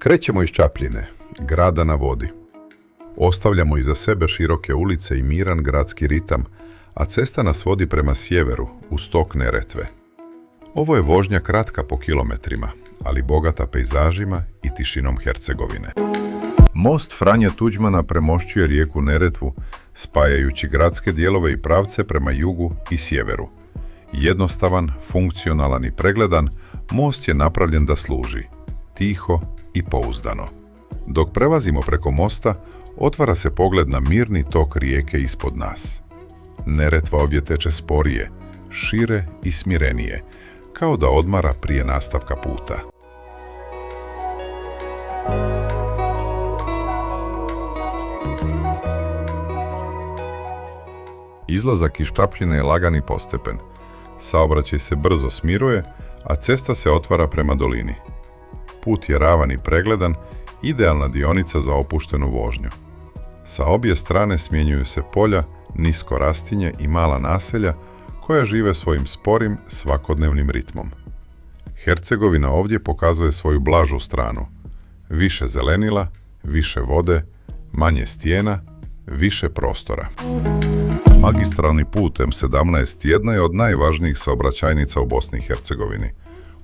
Krećemo iz Čapljine, grada na vodi. Ostavljamo iza sebe široke ulice i miran gradski ritam, a cesta nas vodi prema sjeveru, uz tok Neretve. Ovo je vožnja kratka po kilometrima, ali bogata pejzažima i tišinom Hercegovine. Most Franje Tuđmana premošćuje rijeku Neretvu, spajajući gradske dijelove i pravce prema jugu i sjeveru. Jednostavan, funkcionalan i pregledan, most je napravljen da služi, tiho i pouzdano. Dok prelazimo preko mosta, otvara se pogled na mirni tok rijeke ispod nas. Neretva ovdje teče sporije, šire i smirenije, kao da odmara prije nastavka puta. Izlazak iz Čapljine je lagan i postepen. Saobraćaj se brzo smiruje, a cesta se otvara prema dolini. Put je ravan i pregledan, idealna dionica za opuštenu vožnju. Sa obje strane smjenjuju se polja, nisko rastinje i mala naselja koja žive svojim sporim, svakodnevnim ritmom. Hercegovina ovdje pokazuje svoju blažu stranu. Više zelenila, više vode, manje stijena, više prostora. Magistralni put M17 jedna je od najvažnijih saobraćajnica u Bosni i Hercegovini.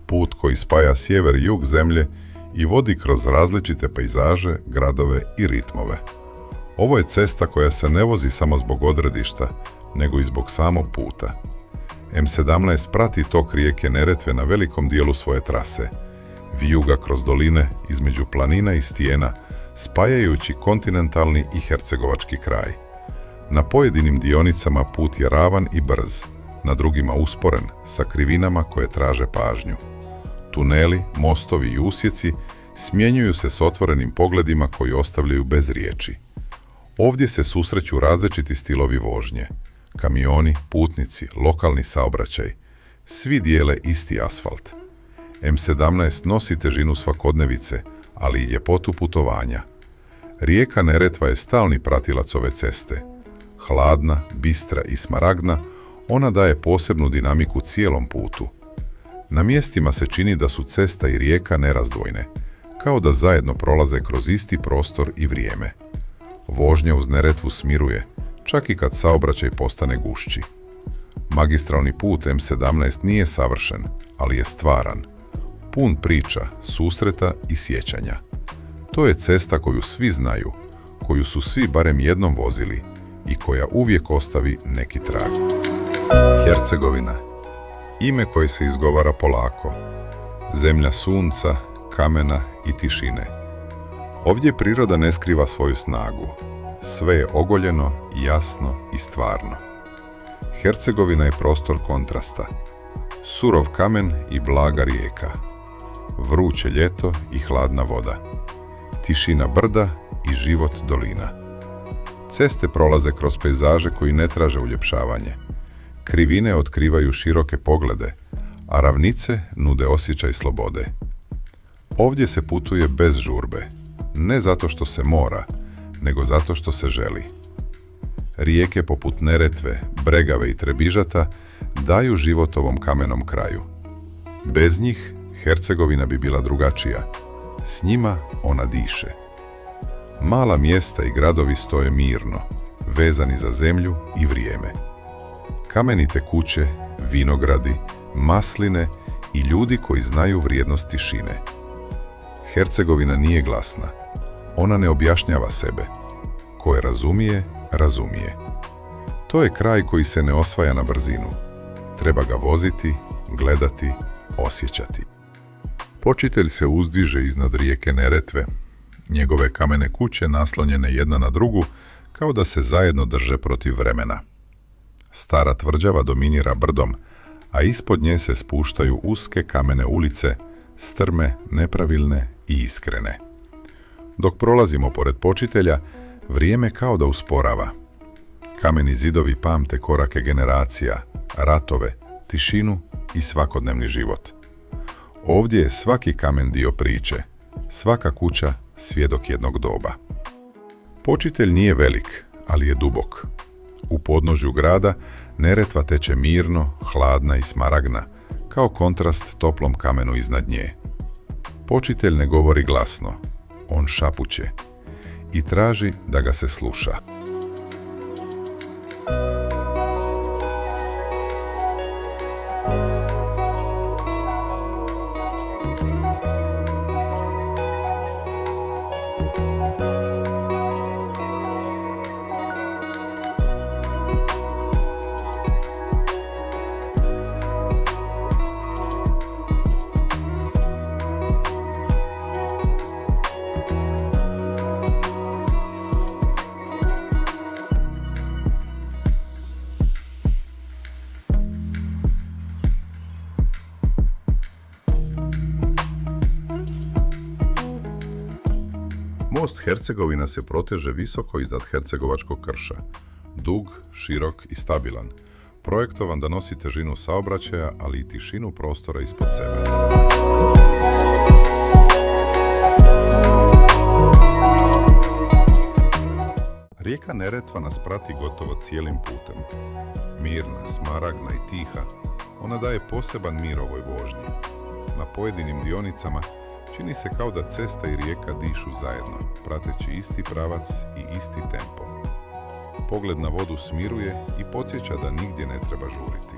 Put koji spaja sjever i jug zemlje i vodi kroz različite pejzaže, gradove i ritmove. Ovo je cesta koja se ne vozi samo zbog odredišta, nego i zbog samog puta. M17 prati tok rijeke Neretve na velikom dijelu svoje trase, vijuga kroz doline između planina i stijena, spajajući kontinentalni i hercegovački kraj. Na pojedinim dionicama put je ravan i brz, na drugima usporen, sa krivinama koje traže pažnju. Tuneli, mostovi i usjeci smjenjuju se s otvorenim pogledima koji ostavljaju bez riječi. Ovdje se susreću različiti stilovi vožnje. Kamioni, putnici, lokalni saobraćaj. Svi dijele isti asfalt. M17 nosi težinu svakodnevice, ali i ljepotu putovanja. Rijeka Neretva je stalni pratilac ove ceste. Hladna, bistra i smaragdna, ona daje posebnu dinamiku cijelom putu. Na mjestima se čini da su cesta i rijeka nerazdvojne, kao da zajedno prolaze kroz isti prostor i vrijeme. Vožnja uz Neretvu smiruje, čak i kad saobraćaj postane gušći. Magistralni put M17 nije savršen, ali je stvaran. Pun priča, susreta i sjećanja. To je cesta koju svi znaju, koju su svi barem jednom vozili i koja uvijek ostavi neki trag. Hercegovina. Ime koje se izgovara polako. Zemlja sunca, kamena i tišine. Ovdje priroda ne skriva svoju snagu. Sve je ogoljeno, jasno i stvarno. Hercegovina je prostor kontrasta. Surov kamen i blaga rijeka. Vruće ljeto i hladna voda. Tišina brda i život dolina. Ceste prolaze kroz pejzaže koji ne traže uljepšavanje. Krivine otkrivaju široke poglede, a ravnice nude osjećaj slobode. Ovdje se putuje bez žurbe, ne zato što se mora, nego zato što se želi. Rijeke poput Neretve, Bregave i Trebižata daju život ovom kamenom kraju. Bez njih Hercegovina bi bila drugačija. S njima ona diše. Mala mjesta i gradovi stoje mirno, vezani za zemlju i vrijeme. Kamenite kuće, vinogradi, masline i ljudi koji znaju vrijednost tišine. Hercegovina nije glasna. Ona ne objašnjava sebe. Ko je razumije, razumije. To je kraj koji se ne osvaja na brzinu. Treba ga voziti, gledati, osjećati. Počitelj se uzdiže iznad rijeke Neretve. Njegove kamene kuće naslonjene jedna na drugu, kao da se zajedno drže protiv vremena. Stara tvrđava dominira brdom, a ispod nje se spuštaju uske kamene ulice, strme, nepravilne i iskrene. Dok prolazimo pored počitelja, vrijeme kao da usporava. Kameni zidovi pamte korake generacija, ratove, tišinu i svakodnevni život. Ovdje je svaki kamen dio priče, svaka kuća svjedok jednog doba. Počitelj nije velik, ali je dubok. U podnožju grada Neretva teče mirno, hladna i smaragdna, kao kontrast toplom kamenu iznad nje. Počitelj ne govori glasno, on šapuće i traži da ga se sluša. Most Hercegovina se proteže visoko iznad hercegovačkog krša. Dug, širok i stabilan. Projektovan da nosi težinu saobraćaja, ali i tišinu prostora ispod sebe. Rijeka Neretva nas prati gotovo cijelim putem. Mirna, smaragdna i tiha, ona daje poseban mir ovoj vožnji. Na pojedinim dionicama čini se kao da cesta i rijeka dišu zajedno, prateći isti pravac i isti tempo. Pogled na vodu smiruje i podsjeća da nigdje ne treba žuriti.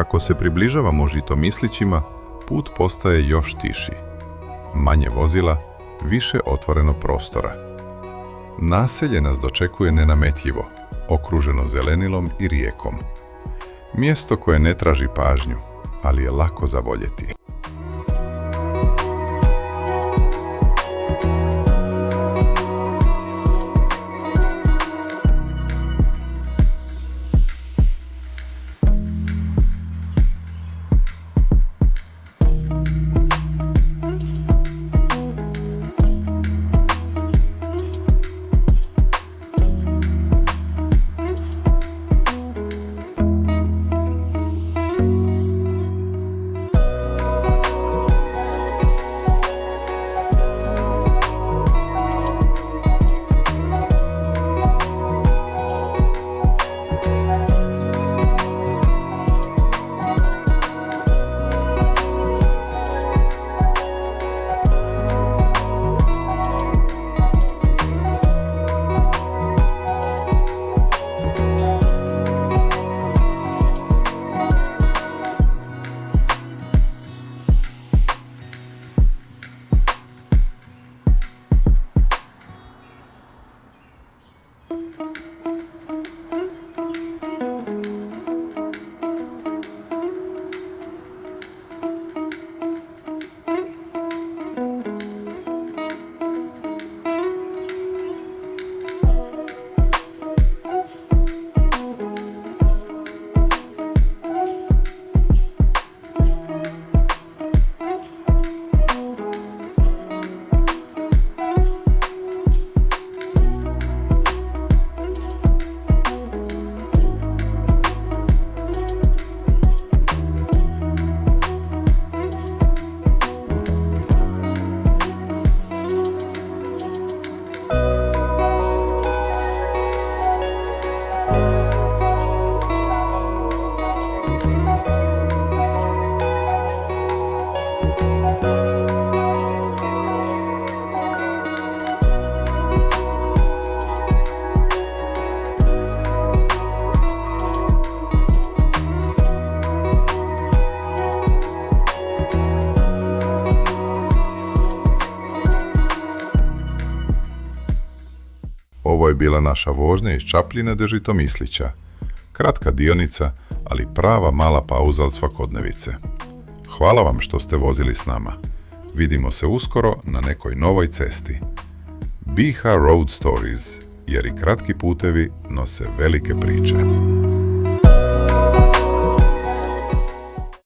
Kako se približavamo Žitomislićima, put postaje još tiši. Manje vozila, više otvoreno prostora. Naselje nas dočekuje nenametljivo, okruženo zelenilom i rijekom. Mjesto koje ne traži pažnju, ali je lako zavoljeti. Ovo je bila naša vožnja iz Čapljine do Žitomislića. Kratka dionica, ali prava mala pauza od svakodnevice. Hvala vam što ste vozili s nama. Vidimo se uskoro na nekoj novoj cesti. BiH Road Stories, jer i kratki putevi nose velike priče.